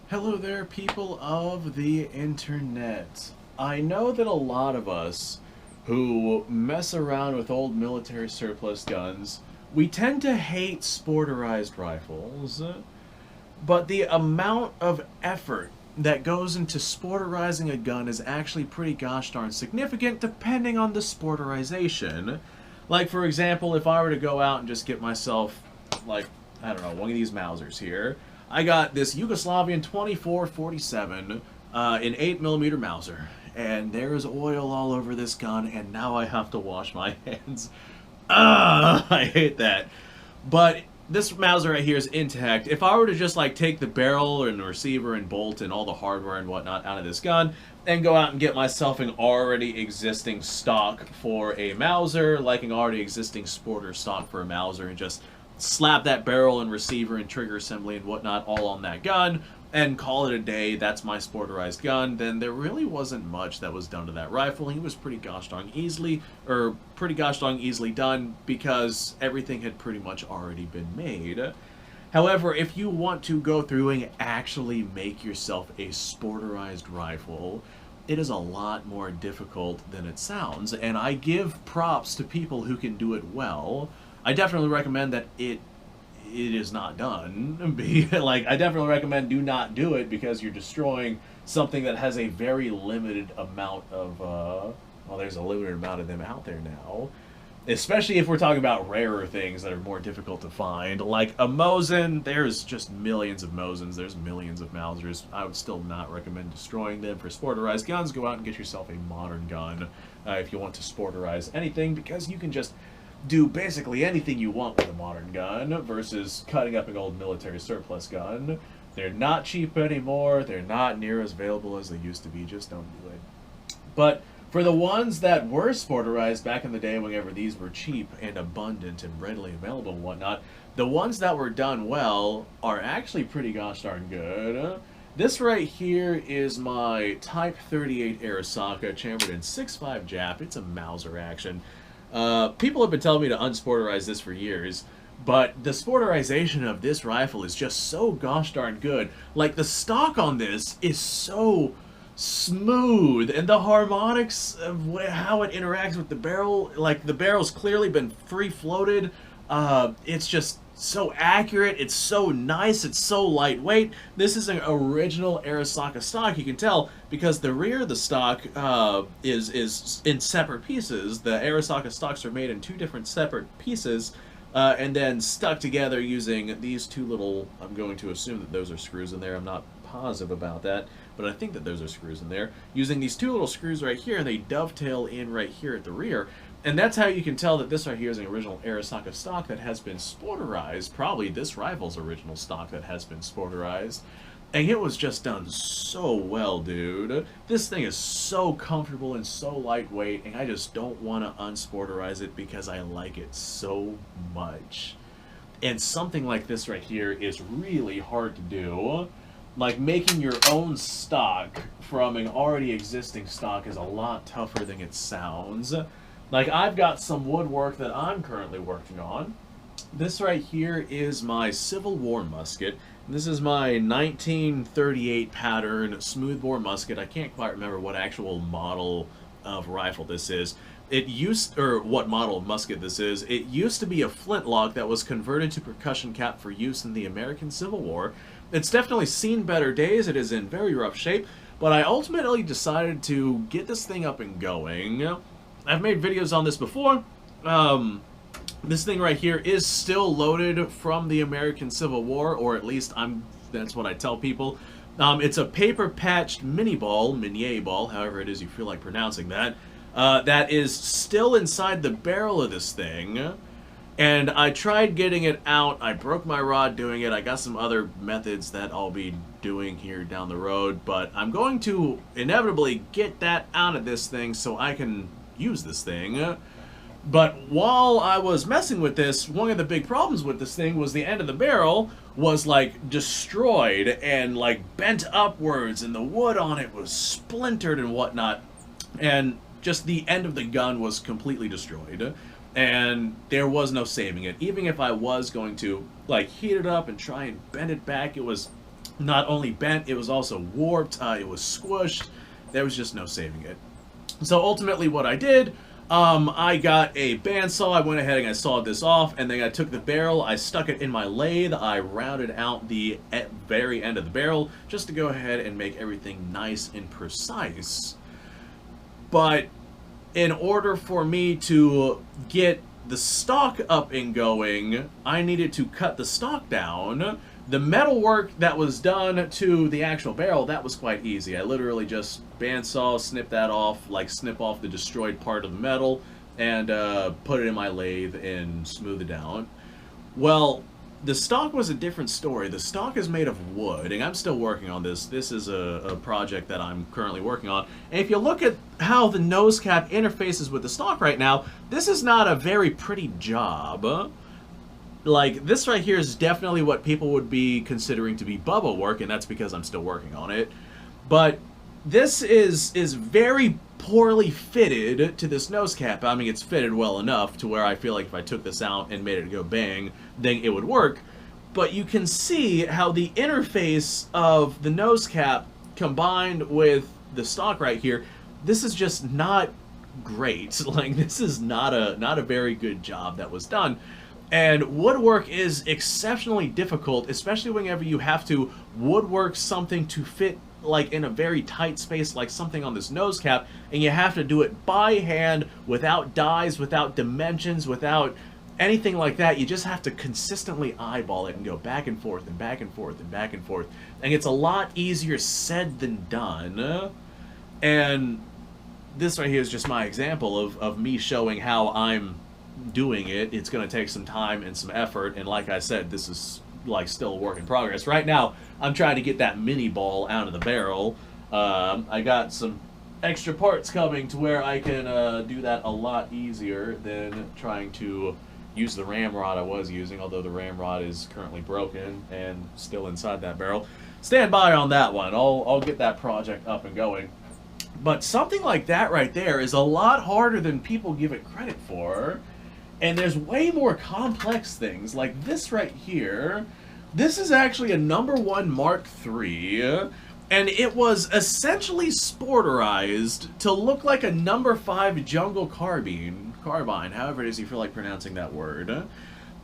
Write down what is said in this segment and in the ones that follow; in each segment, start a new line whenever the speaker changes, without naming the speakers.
Hello there, people of the internet. I know that a lot of us who mess around with old military surplus guns, we tend to hate sporterized rifles, but the amount of effort that goes into sporterizing a gun is actually pretty gosh darn significant depending on the sporterization. Like, for example, if I were to go out and just get myself, like, I don't know, one of these Mausers here, I got this Yugoslavian 2447 in 8mm Mauser, and there's oil all over this gun, and now I have to wash my hands. I hate that. But this Mauser right here is intact. If I were to just like take the barrel and the receiver and bolt and all the hardware and whatnot out of this gun and go out and get myself an already existing stock for a Mauser, like an already existing sporter stock for a Mauser, and just slap that barrel and receiver and trigger assembly and whatnot all on that gun and call it a day, that's my sporterized gun, then there really wasn't much that was done to that rifle. He was pretty gosh darn easily done because everything had pretty much already been made. However, if you want to go through and actually make yourself a sporterized rifle, it is a lot more difficult than it sounds, and I give props to people who can do it well. I definitely recommend that it is not done. Like, I definitely recommend do not do it because you're destroying something that has a very limited amount of, well, there's a limited amount of them out there now. Especially if we're talking about rarer things that are more difficult to find. Like a Mosin, there's just millions of Mosins, there's millions of Mausers. I would still not recommend destroying them for sporterized guns. Go out and get yourself a modern gun if you want to sporterize anything, because you can just do basically anything you want with a modern gun versus cutting up an old military surplus gun. They're not cheap anymore. They're not near as available as they used to be. Just don't do it. But for the ones that were sporterized back in the day, whenever these were cheap and abundant and readily available and whatnot, the ones that were done well are actually pretty gosh darn good. This right here is my Type 38 Arisaka, chambered in 6.5 Jap. It's a Mauser action. People have been telling me to unsporterize this for years, but the sporterization of this rifle is just so gosh darn good. Like, the stock on this is so smooth, and the harmonics of how it interacts with the barrel, like, the barrel's clearly been free floated. It's just so accurate, it's so nice, it's so lightweight. This is an original Arisaka stock, you can tell, because the rear of the stock is in separate pieces. The Arisaka stocks are made in two different separate pieces, and then stuck together using these two little, I'm going to assume that those are screws in there, I'm not positive about that, but I think that those are screws in there, using these two little screws right here, and they dovetail in right here at the rear. And that's how you can tell that this right here is an original Arisaka stock that has been sporterized. Probably this rifle's original stock that has been sporterized. And it was just done so well, dude. This thing is so comfortable and so lightweight, and I just don't want to unsporterize it because I like it so much. And something like this right here is really hard to do. Like, making your own stock from an already existing stock is a lot tougher than it sounds. Like, I've got some woodwork that I'm currently working on. This right here is my Civil War musket. This is my 1938 pattern smoothbore musket. I can't quite remember what actual model of rifle this is. What model of musket this is. It used to be a flintlock that was converted to percussion cap for use in the American Civil War. It's definitely seen better days. It is in very rough shape, but I ultimately decided to get this thing up and going. I've made videos on this before. This thing right here is still loaded from the American Civil War, or at least that's what I tell people. It's a paper-patched minier ball, however it is you feel like pronouncing that, that is still inside the barrel of this thing. And I tried getting it out. I broke my rod doing it. I got some other methods that I'll be doing here down the road, but I'm going to inevitably get that out of this thing so I can use this thing. But while I was messing with this, one of the big problems with this thing was the end of the barrel was like destroyed and like bent upwards, and the wood on it was splintered and whatnot, and just the end of the gun was completely destroyed, and there was no saving it. Even if I was going to like heat it up and try and bend it back, it was not only bent, it was also warped, it was squished. There was just no saving it. So ultimately what I did, I got a bandsaw, I went ahead and I sawed this off, and then I took the barrel, I stuck it in my lathe, I rounded out the very end of the barrel, just to go ahead and make everything nice and precise. But in order for me to get the stock up and going, I needed to cut the stock down. The metal work that was done to the actual barrel, that was quite easy. I literally just bandsaw, snip that off, like snip off the destroyed part of the metal, and put it in my lathe and smooth it down. Well, the stock was a different story. The stock is made of wood, and I'm still working on this. This is a project that I'm currently working on. And if you look at how the nose cap interfaces with the stock right now, this is not a very pretty job. Like, this right here is definitely what people would be considering to be bubble work, and that's because I'm still working on it. But this is very poorly fitted to this nose cap. I mean, it's fitted well enough to where I feel like if I took this out and made it go bang, then it would work. But you can see how the interface of the nose cap combined with the stock right here, this is just not great. Like, this is not a very good job that was done. And woodwork is exceptionally difficult, especially whenever you have to woodwork something to fit like in a very tight space like something on this nose cap, and you have to do it by hand without dies, without dimensions, without anything like that. You just have to consistently eyeball it and go back and forth and back and forth and back and forth. And it's a lot easier said than done. And this right here is just my example of me showing how I'm doing it. It's going to take some time and some effort, and like I said, this is like still a work in progress. Right now, I'm trying to get that mini ball out of the barrel. I got some extra parts coming to where I can do that a lot easier than trying to use the ramrod I was using, although the ramrod is currently broken and still inside that barrel. Stand by on that one. I'll get that project up and going. But something like that right there is a lot harder than people give it credit for. And there's way more complex things, like this right here. This is actually a #1 Mark III, and it was essentially sporterized to look like a #5 Jungle Carbine, however it is you feel like pronouncing that word.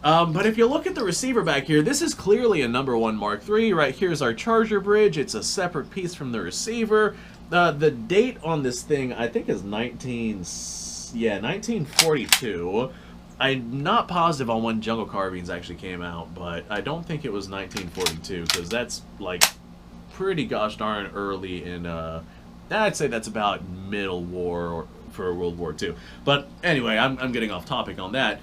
But if you look at the receiver back here, this is clearly a #1 Mark III. Right here's our charger bridge. It's a separate piece from the receiver. The date on this thing, I think, is 1942. I'm not positive on when Jungle Carbines actually came out, but I don't think it was 1942, because that's, like, pretty gosh darn early in, I'd say that's about middle war or for World War II. But anyway, I'm getting off topic on that.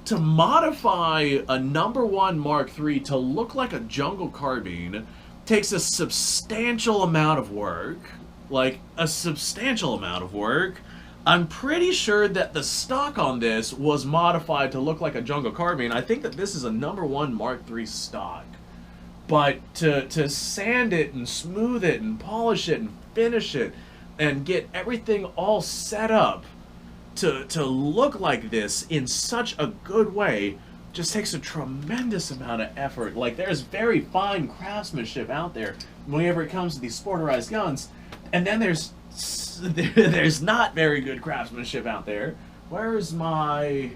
To modify a #1 Mark III to look like a Jungle Carbine takes a substantial amount of work. Like, a substantial amount of work. I'm pretty sure that the stock on this was modified to look like a Jungle Carbine. I think that this is a #1 Mark III stock. But to sand it and smooth it and polish it and finish it and get everything all set up to look like this in such a good way just takes a tremendous amount of effort. Like, there's very fine craftsmanship out there whenever it comes to these sporterized guns, and then there's not very good craftsmanship out there. Where's my...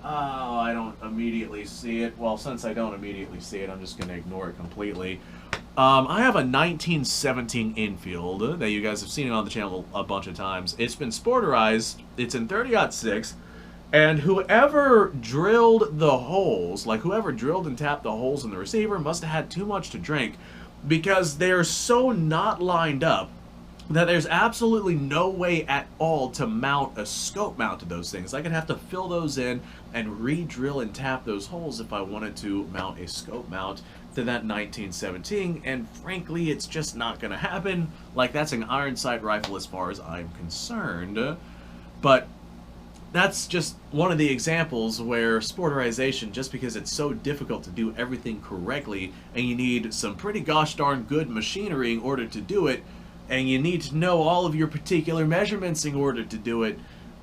Oh, I don't immediately see it. Well, since I don't immediately see it, I'm just going to ignore it completely. I have a 1917 Enfield that you guys have seen it on the channel a bunch of times. It's been sporterized. It's in 30-06. And whoever drilled the holes, like whoever drilled and tapped the holes in the receiver, must have had too much to drink, because they're so not lined up that there's absolutely no way at all to mount a scope mount to those things. I could have to fill those in and re-drill and tap those holes if I wanted to mount a scope mount to that 1917, and frankly, it's just not going to happen. Like, that's an iron sight rifle as far as I'm concerned. But that's just one of the examples where sporterization, just because it's so difficult to do everything correctly, and you need some pretty gosh darn good machinery in order to do it, and you need to know all of your particular measurements in order to do it,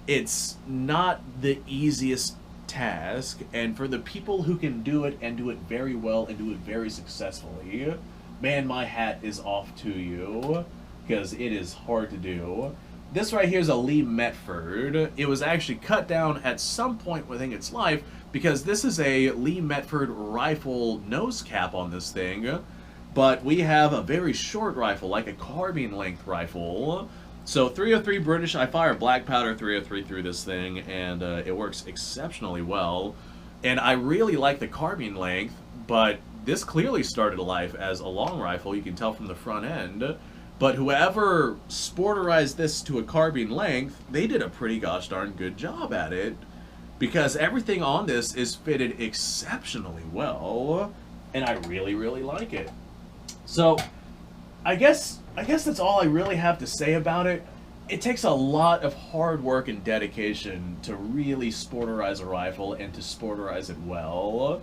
it's not the easiest task. And for the people who can do it and do it very well and do it very successfully, man, my hat is off to you, because it is hard to do. This right here is a Lee Metford. It was actually cut down at some point within its life, because this is a Lee Metford rifle nose cap on this thing, but we have a very short rifle, like a carbine length rifle. So 303 British, I fire black powder 303 through this thing, and it works exceptionally well. And I really like the carbine length, but this clearly started life as a long rifle, you can tell from the front end. But whoever sporterized this to a carbine length, they did a pretty gosh darn good job at it, because everything on this is fitted exceptionally well, and I really, really like it. So, I guess that's all I really have to say about it. It takes a lot of hard work and dedication to really sporterize a rifle and to sporterize it well.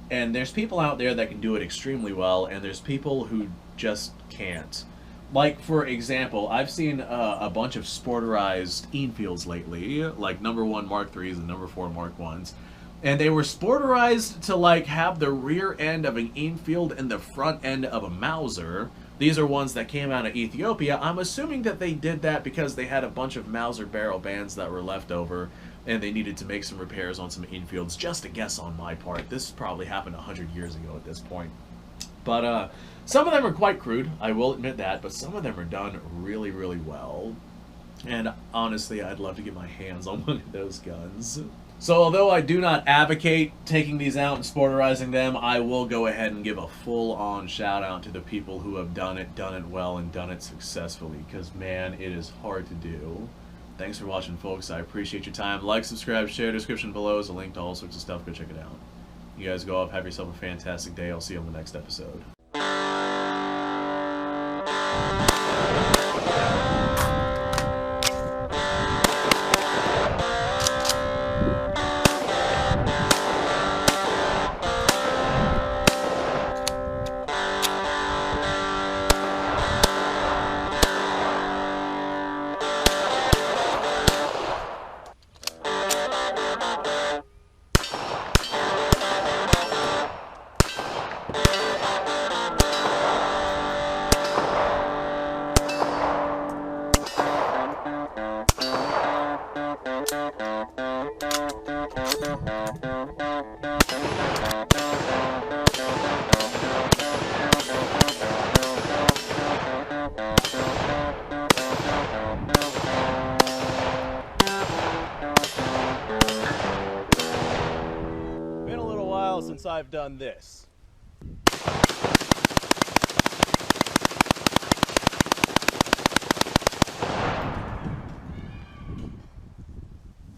And there's people out there that can do it extremely well, and there's people who just can't. Like, for example, I've seen a bunch of sporterized Enfields lately, like number 1 Mark IIIs and number 4 Mark Is. And they were sporterized to, like, have the rear end of an Enfield and the front end of a Mauser. These are ones that came out of Ethiopia. I'm assuming that they did that because they had a bunch of Mauser barrel bands that were left over, and they needed to make some repairs on some Enfields. Just a guess on my part. This probably happened 100 years ago at this point. But, some of them are quite crude, I will admit that, but some of them are done really, really well. And honestly, I'd love to get my hands on one of those guns. So although I do not advocate taking these out and sporterizing them, I will go ahead and give a full-on shout-out to the people who have done it well, and done it successfully, because, man, it is hard to do. Thanks for watching, folks. I appreciate your time. Like, subscribe, share. Description below is a link to all sorts of stuff. Go check it out. You guys go up, have yourself a fantastic day. I'll see you on the next episode. Since I've done this.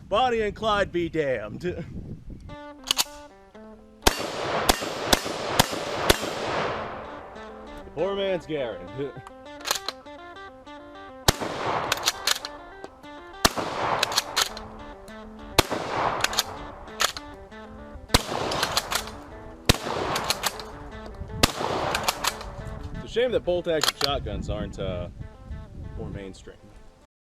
Bonnie and Clyde be damned. Poor man's Garrett. Shame that bolt-action shotguns aren't more mainstream.